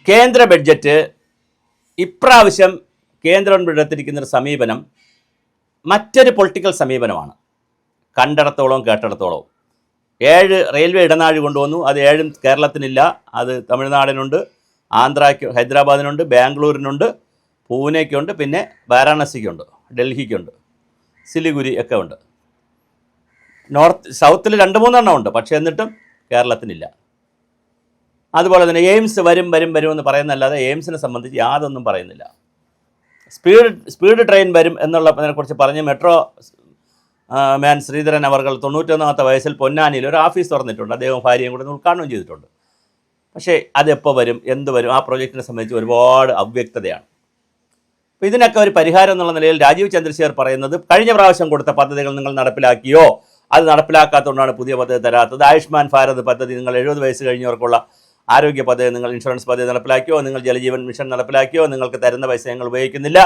കേന്ദ്ര ബഡ്ജറ്റ് ഇപ്രാവശ്യം കേന്ദ്ര ഗവൺമെൻറ് എടുത്തിരിക്കുന്നൊരു സമീപനം മറ്റൊരു പൊളിറ്റിക്കൽ സമീപനമാണ്. കണ്ടിടത്തോളം കേട്ടിടത്തോളം 7 റെയിൽവേ ഇടനാഴി കൊണ്ടുവന്നു. അത് 7 കേരളത്തിനില്ല. അത് തമിഴ്നാടിനുണ്ട്, ആന്ധ്രയ്ക്ക്, ഹൈദരാബാദിനുണ്ട്, ബാംഗ്ലൂരിനുണ്ട്, പൂനെക്കുണ്ട്, പിന്നെ വാരാണസിക്കുണ്ട്, ഡൽഹിക്കുണ്ട്, സിലിഗുരി ഒക്കെ ഉണ്ട്. സൗത്തിൽ 2-3 ഉണ്ട്. പക്ഷേ എന്നിട്ടും കേരളത്തിനില്ല. അതുപോലെ തന്നെ എയിംസ് വരും എന്ന് പറയുന്നതല്ലാതെ എയിംസിനെ സംബന്ധിച്ച് യാതൊന്നും പറയുന്നില്ല. സ്പീഡ് ട്രെയിൻ വരും എന്നുള്ളതിനെക്കുറിച്ച് പറഞ്ഞ് മെട്രോ മാൻ ശ്രീധരൻ അവർ 91ാമത്തെ വയസ്സിൽ പൊന്നാനിയിൽ ഒരു ഓഫീസ് തുറന്നിട്ടുണ്ട്. അദ്ദേഹം ഭാര്യയും കൂടെ ഉദ്ഘാടനം ചെയ്തിട്ടുണ്ട്. പക്ഷേ അതെപ്പോൾ വരും, എന്ത് വരും, ആ പ്രോജക്റ്റിനെ സംബന്ധിച്ച് ഒരുപാട് അവ്യക്തതയാണ്. അപ്പോൾ ഇതിനൊക്കെ ഒരു പരിഹാരം എന്നുള്ള നിലയിൽ രാജീവ് ചന്ദ്രശേഖർ പറയുന്നത്, കഴിഞ്ഞ പ്രാവശ്യം കൊടുത്ത പദ്ധതികൾ നിങ്ങൾ നടപ്പിലാക്കിയോ? അത് നടപ്പിലാക്കാത്തതുകൊണ്ടാണ് പുതിയ പദ്ധതി തരാത്തത്. ആയുഷ്മാൻ ഭാരത് പദ്ധതി, നിങ്ങൾ 70 വയസ്സ് കഴിഞ്ഞവർക്കുള്ള ആരോഗ്യ പദ്ധതി, നിങ്ങൾ ഇൻഷുറൻസ് പദ്ധതി നടപ്പിലാക്കിയോ? നിങ്ങൾ ജലജീവൻ മിഷൻ നടപ്പിലാക്കിയോ? നിങ്ങൾക്ക് തരുന്ന പൈസ ഞങ്ങൾ ഉപയോഗിക്കുന്നില്ല,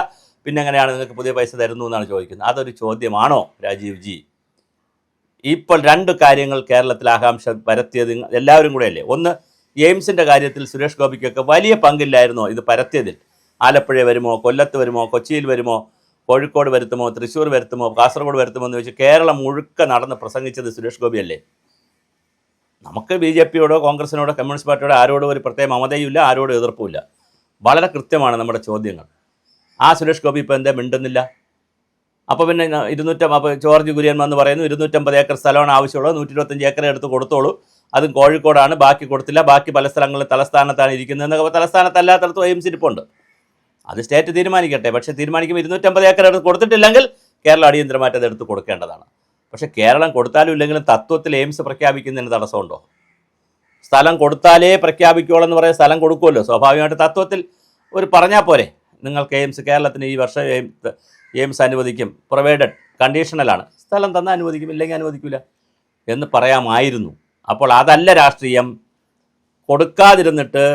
പിന്നെ എങ്ങനെയാണ് നിങ്ങൾക്ക് പുതിയ പൈസ തരുന്നു എന്നാണ് ചോദിക്കുന്നത്. അതൊരു ചോദ്യമാണോ രാജീവ് ജി? ഇപ്പോൾ 2 കാര്യങ്ങൾ കേരളത്തിൽ ആകാംക്ഷ പരത്തിയത് എല്ലാവരും കൂടെയല്ലേ. ഒന്ന്, എയിംസിൻ്റെ കാര്യത്തിൽ സുരേഷ് ഗോപിക്കൊക്കെ വലിയ പങ്കില്ലായിരുന്നോ ഇത് പരത്തിയതിൽ? ആലപ്പുഴ വരുമോ, കൊല്ലത്ത് വരുമോ, കൊച്ചിയിൽ വരുമോ, കോഴിക്കോട് വരുത്തുമോ, തൃശ്ശൂർ വരുത്തുമോ, കാസർഗോഡ് വരുത്തുമോ എന്ന് വെച്ച് കേരളം മുഴുക്ക നടന്ന് പ്രസംഗിച്ചത് സുരേഷ് ഗോപിയല്ലേ. നമുക്ക് BJPയോടോ കോൺഗ്രസിനോടോ കമ്മ്യൂണിസ്റ്റ് പാർട്ടിയോടോ ആരോടും ഒരു പ്രത്യേക മമതയുമില്ല, ആരോടും എതിർപ്പുമില്ല. വളരെ കൃത്യമാണ് നമ്മുടെ ചോദ്യങ്ങൾ. ആ സുരേഷ് ഗോപി ഇപ്പോൾ എന്താ മിണ്ടുന്നില്ല? അപ്പോൾ പിന്നെ അപ്പോൾ ജോർജ് കുര്യൻ വന്ന് പറയുന്നു 250 ഏക്കർ സ്ഥലമാണ് ആവശ്യമുള്ളത്, 125 ഏക്കർ എടുത്ത് കൊടുത്തോളൂ, അതും കോഴിക്കോടാണ്, ബാക്കി കൊടുത്തില്ല, ബാക്കി പല സ്ഥലങ്ങളിൽ തലസ്ഥാനത്താണ് ഇരിക്കുന്നതെന്നൊക്കെ. തലസ്ഥാനത്തല്ലാത്തടത്തും എയിംസ് ഇരിപ്പുണ്ട്. അത് സ്റ്റേറ്റ് തീരുമാനിക്കട്ടെ. പക്ഷേ തീരുമാനിക്കുമ്പോൾ 250 ഏക്കർ എടുത്ത് കൊടുത്തിട്ടില്ലെങ്കിൽ കേരളം അടിയന്തരമായിട്ട് അത് എടുത്ത് കൊടുക്കേണ്ടതാണ്. പക്ഷേ കേരളം കൊടുത്താലും ഇല്ലെങ്കിലും തത്വത്തിൽ എയിംസ് പ്രഖ്യാപിക്കുന്നതിന് തടസ്സമുണ്ടോ? സ്ഥലം കൊടുത്താലേ പ്രഖ്യാപിക്കുകയുള്ളൂ എന്ന് പറയാൻ സ്ഥലം കൊടുക്കുമല്ലോ. സ്വാഭാവികമായിട്ട് തത്വത്തിൽ ഒരു പറഞ്ഞാൽ പോരെ, നിങ്ങൾക്ക് എയിംസ് കേരളത്തിന് ഈ വർഷം എയിംസ് അനുവദിക്കും, പ്രൊവൈഡഡ്, കണ്ടീഷണലാണ്, സ്ഥലം തന്നാൽ അനുവദിക്കും, ഇല്ലെങ്കിൽ അനുവദിക്കില്ല എന്ന് പറയാമായിരുന്നു. അപ്പോൾ അതല്ല രാഷ്ട്രീയം. കൊടുക്കാതിരുന്നിട്ട്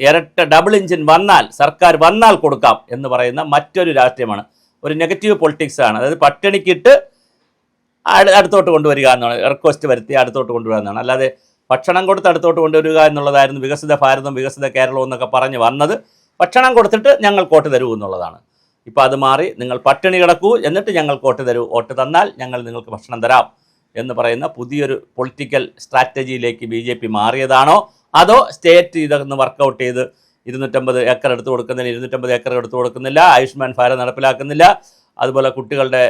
ഇരട്ട ഡബിൾ എഞ്ചിൻ വന്നാൽ, സർക്കാർ വന്നാൽ കൊടുക്കാം എന്ന് പറയുന്ന മറ്റൊരു രാഷ്ട്രീയമാണ്. ഒരു നെഗറ്റീവ് പൊളിറ്റിക്സാണ്. അതായത് പട്ടിണിക്കിട്ട് അടുത്തോട്ട് കൊണ്ടുവരിക എന്നാണ്, റിക്വസ്റ്റ് വരുത്തി അടുത്തോട്ട് കൊണ്ടുവരിക എന്നാണ്. അല്ലാതെ ഭക്ഷണം കൊടുത്ത് അടുത്തോട്ട് കൊണ്ടുവരിക എന്നുള്ളതായിരുന്നു വികസിത ഭാരതം, വികസിത കേരളം എന്നൊക്കെ പറഞ്ഞ് വന്നത്. ഭക്ഷണം കൊടുത്തിട്ട് ഞങ്ങൾ വോട്ട് തരൂ എന്നുള്ളതാണ്. ഇപ്പോൾ അത് മാറി, നിങ്ങൾ പട്ടിണി കിടക്കൂ എന്നിട്ട് ഞങ്ങൾ വോട്ട് തരൂ, വോട്ട് തന്നാൽ ഞങ്ങൾ നിങ്ങൾക്ക് ഭക്ഷണം തരാം എന്ന് പറയുന്ന പുതിയൊരു പൊളിറ്റിക്കൽ സ്ട്രാറ്റജിയിലേക്ക് BJP മാറിയതാണോ? അതോ സ്റ്റേറ്റ് ഇതൊന്ന് വർക്കൗട്ട് ചെയ്ത് 250 ഏക്കർ എടുത്ത് കൊടുക്കുന്നില്ല, 250 ഏക്കർ എടുത്ത് കൊടുക്കുന്നില്ല, ആയുഷ്മാൻ ഭാരത് നടപ്പിലാക്കുന്നില്ല, അതുപോലെ കുട്ടികളുടെ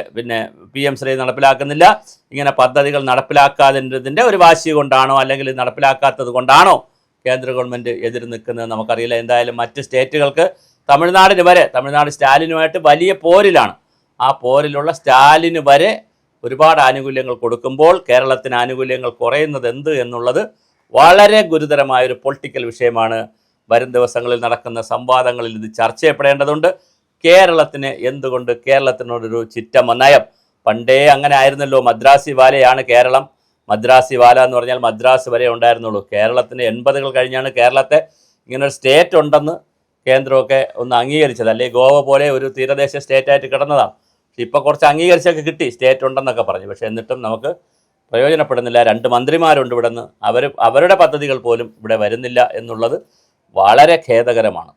PM ശ്രീ നടപ്പിലാക്കുന്നില്ല, ഇങ്ങനെ പദ്ധതികൾ നടപ്പിലാക്കാതിൻ്റെ ഒരു വാശി കൊണ്ടാണോ, അല്ലെങ്കിൽ നടപ്പിലാക്കാത്തത് കൊണ്ടാണോ കേന്ദ്ര ഗവൺമെൻറ് എതിര് നിൽക്കുന്നത് നമുക്കറിയില്ല. എന്തായാലും മറ്റ് സ്റ്റേറ്റുകൾക്ക്, തമിഴ്നാട് സ്റ്റാലിനുമായിട്ട് വലിയ പോരിലാണ്. ആ പോരിലുള്ള സ്റ്റാലിന് വരെ ഒരുപാട് ആനുകൂല്യങ്ങൾ കൊടുക്കുമ്പോൾ കേരളത്തിന് ആനുകൂല്യങ്ങൾ കുറയുന്നത് എന്ത് എന്നുള്ളത് വളരെ ഗുരുതരമായൊരു പൊളിറ്റിക്കൽ വിഷയമാണ്. വരും ദിവസങ്ങളിൽ നടക്കുന്ന സംവാദങ്ങളിൽ ഇത് ചർച്ച ചെയ്യപ്പെടേണ്ടതുണ്ട്. കേരളത്തിന് എന്തുകൊണ്ട് കേരളത്തിനോടൊരു ചിറ്റമ്മ നയം? പണ്ടേ അങ്ങനെ ആയിരുന്നല്ലോ. മദ്രാസി വാലയാണ് കേരളം. മദ്രാസി വാല എന്ന് പറഞ്ഞാൽ മദ്രാസ് വരെ ഉണ്ടായിരുന്നുള്ളൂ. കേരളത്തിന് 80കൾ കഴിഞ്ഞാണ് കേരളത്തെ ഇങ്ങനൊരു സ്റ്റേറ്റ് ഉണ്ടെന്ന് കേന്ദ്രമൊക്കെ ഒന്ന് അംഗീകരിച്ചത്. അല്ലെങ്കിൽ ഗോവ പോലെ ഒരു തീരദേശ സ്റ്റേറ്റായിട്ട് കിടന്നതാണ്. ഇപ്പോൾ കുറച്ച് അംഗീകരിച്ചൊക്കെ കിട്ടി, സ്റ്റേറ്റ് ഉണ്ടെന്നൊക്കെ പറഞ്ഞു. പക്ഷേ എന്നിട്ടും നമുക്ക് പ്രയോജനപ്പെടുന്നില്ല. 2 മന്ത്രിമാരുണ്ട് ഇവിടെ നിന്ന്, അവരുടെ പദ്ധതികൾ പോലും ഇവിടെ വരുന്നില്ല എന്നുള്ളത് വളരെ ഖേദകരമാണ്.